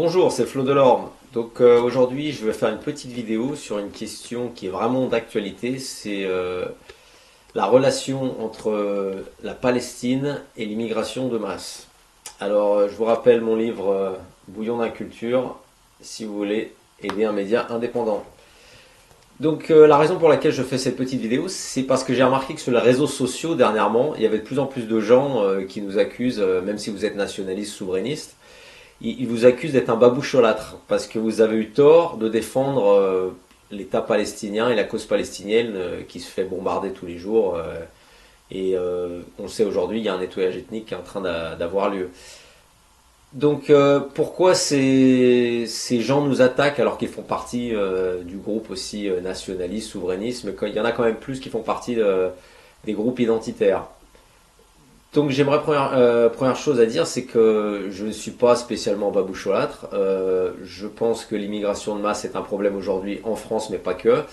Bonjour, c'est Flo Delorme. Donc aujourd'hui, je vais faire une petite vidéo sur une question qui est vraiment d'actualité. C'est la relation entre la Palestine et l'immigration de masse. Alors, je vous rappelle mon livre Bouillon d'inculture, si vous voulez aider un média indépendant. Donc la raison pour laquelle je fais cette petite vidéo, c'est parce que j'ai remarqué que sur les réseaux sociaux dernièrement, il y avait de plus en plus de gens qui nous accusent, même si vous êtes nationaliste, souverainiste, ils vous accusent d'être un baboucholâtre parce que vous avez eu tort de défendre l'État palestinien et la cause palestinienne qui se fait bombarder tous les jours. On le sait aujourd'hui, il y a un nettoyage ethnique qui est en train d'avoir lieu. Donc pourquoi ces gens nous attaquent alors qu'ils font partie du groupe aussi nationaliste, souverainiste, mais il y en a quand même plus qui font partie des groupes identitaires. Donc j'aimerais première chose à dire, c'est que je ne suis pas spécialement baboucholâtre. Je pense que l'immigration de masse est un problème aujourd'hui en France, mais pas que.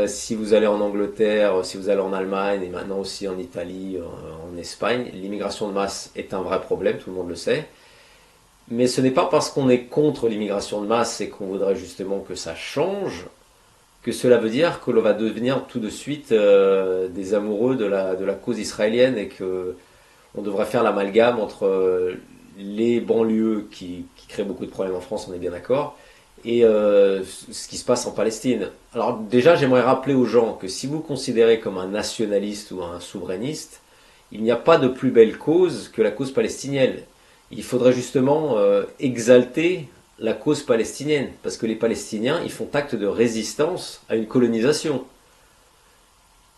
Si vous allez en Angleterre, si vous allez en Allemagne et maintenant aussi en Italie, en Espagne, l'immigration de masse est un vrai problème, tout le monde le sait. Mais ce n'est pas parce qu'on est contre l'immigration de masse et qu'on voudrait justement que ça change que cela veut dire que l'on va devenir tout de suite des amoureux de la cause israélienne et que on devrait faire l'amalgame entre les banlieues qui créent beaucoup de problèmes en France, on est bien d'accord, et ce qui se passe en Palestine. Alors déjà, j'aimerais rappeler aux gens que si vous considérez comme un nationaliste ou un souverainiste, il n'y a pas de plus belle cause que la cause palestinienne. Il faudrait justement exalter la cause palestinienne, parce que les Palestiniens, ils font acte de résistance à une colonisation.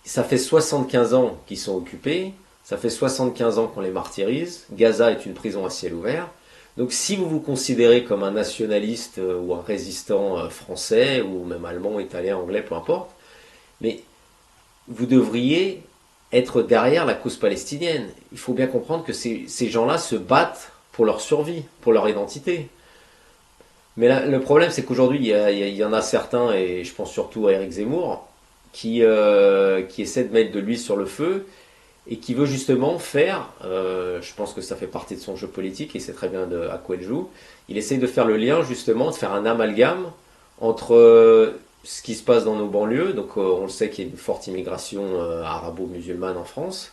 Ça fait 75 ans qu'ils sont occupés, ça fait 75 ans qu'on les martyrise, Gaza est une prison à ciel ouvert. Donc si vous vous considérez comme un nationaliste ou un résistant français, ou même allemand, italien, anglais, peu importe, mais vous devriez être derrière la cause palestinienne. Il faut bien comprendre que ces gens-là se battent pour leur survie, pour leur identité. Mais là, le problème, c'est qu'aujourd'hui, il y en a certains, et je pense surtout à Éric Zemmour, qui essaie de mettre de l'huile sur le feu et qui veut justement faire, je pense que ça fait partie de son jeu politique et c'est très bien à quoi il joue, il essaye de faire le lien justement, de faire un amalgame entre ce qui se passe dans nos banlieues, donc on le sait qu'il y a une forte immigration arabo-musulmane en France,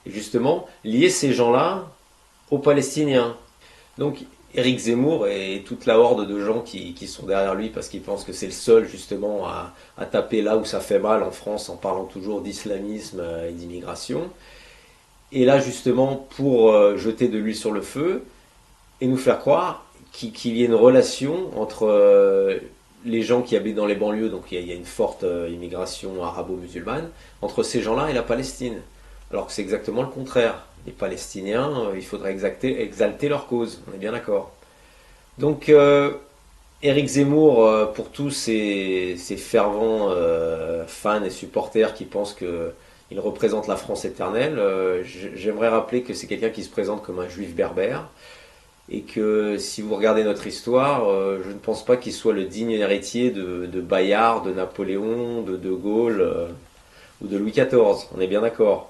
et justement lier ces gens-là aux Palestiniens. Donc Éric Zemmour et toute la horde de gens qui sont derrière lui parce qu'ils pensent que c'est le seul justement à taper là où ça fait mal en France en parlant toujours d'islamisme et d'immigration. Et là justement pour jeter de l'huile sur le feu et nous faire croire qu'il y ait une relation entre les gens qui habitent dans les banlieues, donc il y a une forte immigration arabo-musulmane, entre ces gens-là et la Palestine. Alors que c'est exactement le contraire. Les Palestiniens, il faudrait exalter leur cause, on est bien d'accord. Donc Éric Zemmour, pour tous ces fervents fans et supporters qui pensent qu'il représente la France éternelle, j'aimerais rappeler que c'est quelqu'un qui se présente comme un juif berbère, et que si vous regardez notre histoire, je ne pense pas qu'il soit le digne héritier de Bayard, de Napoléon, de Gaulle ou de Louis XIV, on est bien d'accord.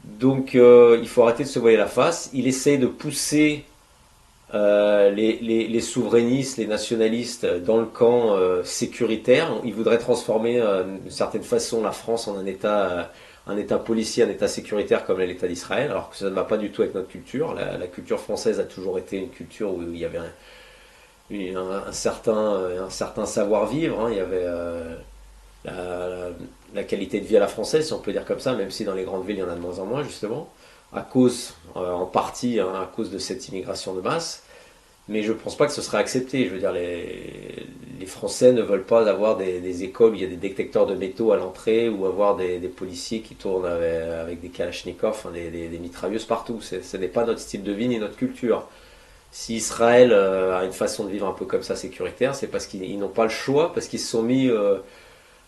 Donc il faut arrêter de se voiler la face. Il essaie de pousser les souverainistes, les nationalistes dans le camp sécuritaire. Il voudrait transformer d'une certaine façon la France en un État policier, un État sécuritaire comme est l'État d'Israël, alors que ça ne va pas du tout avec notre culture. La culture française a toujours été une culture où il y avait un certain savoir-vivre, hein. Il y avait la qualité de vie à la française, si on peut dire comme ça, même si dans les grandes villes il y en a de moins en moins justement, à cause, en partie, hein, à cause de cette immigration de masse. Mais je ne pense pas que ce serait accepté. Je veux dire, les Français ne veulent pas avoir des écoles où il y a des détecteurs de métaux à l'entrée ou avoir des policiers qui tournent avec des kalachnikovs, hein, des mitrailleuses partout. Ce n'est pas notre style de vie ni notre culture. Si Israël a une façon de vivre un peu comme ça sécuritaire, c'est parce qu'ils n'ont pas le choix, parce qu'ils se sont mis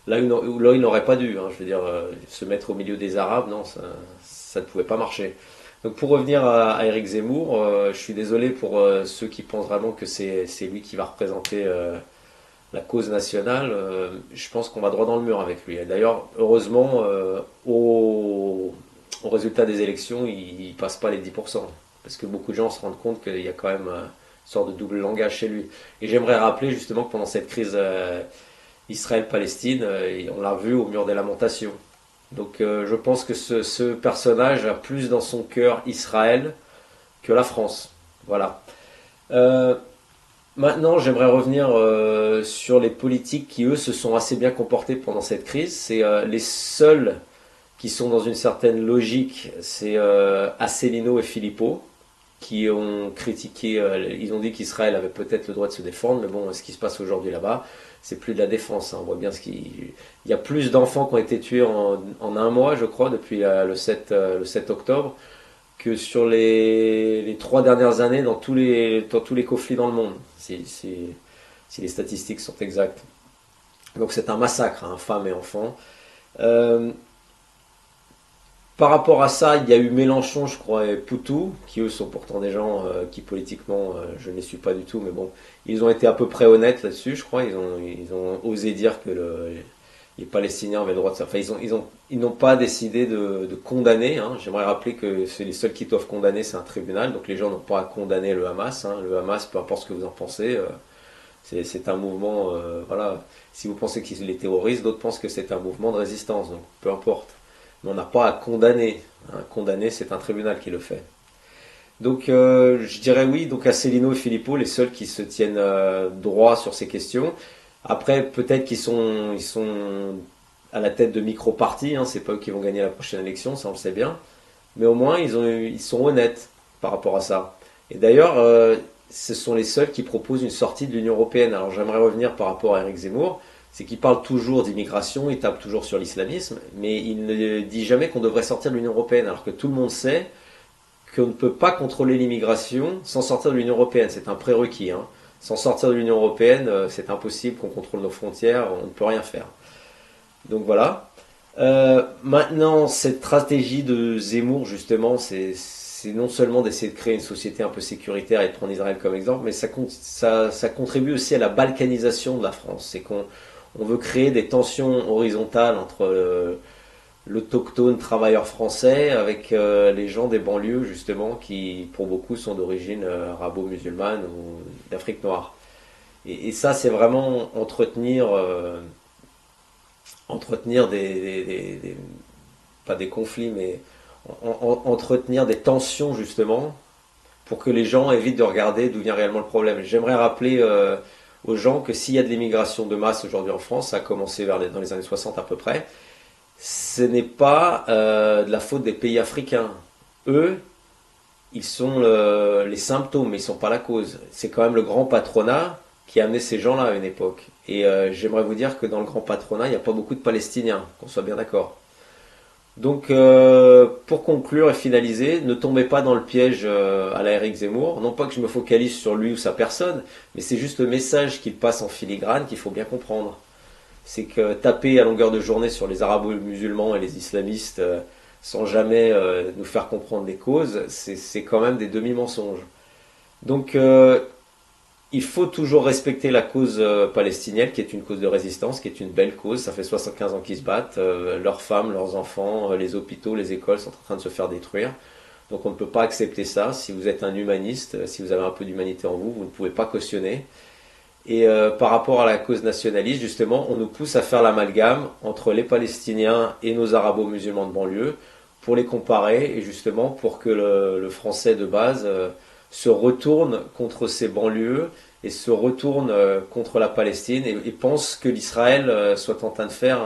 là où ils n'auraient pas dû. Hein. Je veux dire, se mettre au milieu des Arabes, non, ça ne pouvait pas marcher. Donc pour revenir à Éric Zemmour, je suis désolé pour ceux qui pensent vraiment que c'est lui qui va représenter la cause nationale. Je pense qu'on va droit dans le mur avec lui. Et d'ailleurs, heureusement, au résultat des élections, il passe pas les 10%. Parce que beaucoup de gens se rendent compte qu'il y a quand même sorte de double langage chez lui. Et j'aimerais rappeler justement que pendant cette crise Israël-Palestine, on l'a vu au mur des lamentations. Donc je pense que ce personnage a plus dans son cœur Israël que la France. Voilà. Euh, Maintenant, j'aimerais revenir sur les politiques qui, eux, se sont assez bien comportés pendant cette crise. C'est les seuls qui sont dans une certaine logique, c'est Asselineau et Philippot, qui ont critiqué, ils ont dit qu'Israël avait peut-être le droit de se défendre, mais bon, ce qui se passe aujourd'hui là-bas, c'est plus de la défense, hein. On voit bien il y a plus d'enfants qui ont été tués en un mois, je crois, depuis le 7 octobre, que sur les 3 dernières années dans tous les conflits dans le monde, si les statistiques sont exactes. Donc c'est un massacre, hein, femmes et enfants. Euh, Par rapport à ça, il y a eu Mélenchon, je crois, et Poutou, qui eux sont pourtant des gens qui politiquement, je ne les suis pas du tout, mais bon, ils ont été à peu près honnêtes là-dessus, je crois. Ils ont osé dire que les Palestiniens avaient le droit de ça. Enfin, ils n'ont pas décidé de condamner, hein. J'aimerais rappeler que c'est les seuls qui doivent condamner, c'est un tribunal, donc les gens n'ont pas à condamner le Hamas, hein. Le Hamas, peu importe ce que vous en pensez, c'est un mouvement, voilà. Si vous pensez qu'ils est terroriste, d'autres pensent que c'est un mouvement de résistance, donc peu importe. Mais on n'a pas à condamner, hein. Condamner, c'est un tribunal qui le fait. Donc je dirais oui, donc Asselineau et Philippot, les seuls qui se tiennent droit sur ces questions. Après, peut-être ils sont à la tête de micro-partis, hein, c'est pas eux qui vont gagner la prochaine élection, ça on le sait bien. Mais au moins, ils sont honnêtes par rapport à ça. Et d'ailleurs, ce sont les seuls qui proposent une sortie de l'Union Européenne. Alors j'aimerais revenir par rapport à Éric Zemmour, c'est qu'il parle toujours d'immigration, il tape toujours sur l'islamisme, mais il ne dit jamais qu'on devrait sortir de l'Union Européenne, alors que tout le monde sait qu'on ne peut pas contrôler l'immigration sans sortir de l'Union Européenne. C'est un prérequis, hein. Sans sortir de l'Union Européenne, c'est impossible qu'on contrôle nos frontières, on ne peut rien faire. Donc voilà. Maintenant, cette stratégie de Zemmour, justement, c'est non seulement d'essayer de créer une société un peu sécuritaire et de prendre Israël comme exemple, mais ça contribue aussi à la balkanisation de la France. C'est qu'on veut créer des tensions horizontales entre l'autochtone travailleur français avec les gens des banlieues, justement, qui pour beaucoup sont d'origine arabo-musulmane ou d'Afrique noire. Et ça, c'est vraiment entretenir pas des conflits, mais entretenir des tensions, justement, pour que les gens évitent de regarder d'où vient réellement le problème. J'aimerais rappeler aux gens que s'il y a de l'immigration de masse aujourd'hui en France, ça a commencé dans les années 60 à peu près, ce n'est pas de la faute des pays africains. Eux, ils sont les symptômes, mais ils ne sont pas la cause. C'est quand même le grand patronat qui a amené ces gens-là à une époque. Et j'aimerais vous dire que dans le grand patronat, il n'y a pas beaucoup de Palestiniens, qu'on soit bien d'accord. Donc, pour conclure et finaliser, ne tombez pas dans le piège à la Éric Zemmour. Non pas que je me focalise sur lui ou sa personne, mais c'est juste le message qu'il passe en filigrane qu'il faut bien comprendre. C'est que taper à longueur de journée sur les arabo-musulmans et les islamistes sans jamais nous faire comprendre les causes, c'est quand même des demi-mensonges. Donc il faut toujours respecter la cause palestinienne, qui est une cause de résistance, qui est une belle cause. Ça fait 75 ans qu'ils se battent. Leurs femmes, leurs enfants, les hôpitaux, les écoles sont en train de se faire détruire. Donc on ne peut pas accepter ça. Si vous êtes un humaniste, si vous avez un peu d'humanité en vous, vous ne pouvez pas cautionner. Et par rapport à la cause nationaliste, justement, on nous pousse à faire l'amalgame entre les Palestiniens et nos arabo-musulmans de banlieue pour les comparer et justement pour que le français de base se retourne contre ces banlieues et se retourne contre la Palestine et pense que l'Israël soit en train de faire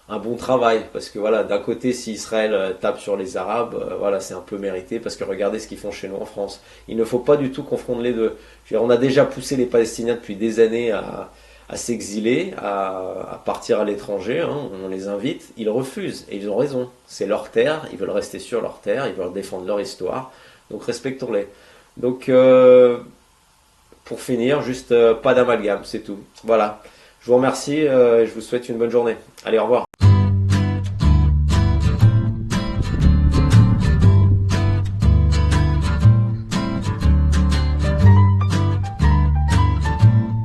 un bon travail. Parce que voilà, d'un côté, si Israël tape sur les Arabes, voilà, c'est un peu mérité parce que regardez ce qu'ils font chez nous en France. Il ne faut pas du tout confondre les deux. Je veux dire, on a déjà poussé les Palestiniens depuis des années à s'exiler, à partir à l'étranger, hein, on les invite, ils refusent et ils ont raison. C'est leur terre, ils veulent rester sur leur terre, ils veulent défendre leur histoire, donc respectons-les. Donc, pour finir, juste pas d'amalgame, c'est tout. Voilà. Je vous remercie et je vous souhaite une bonne journée. Allez, au revoir.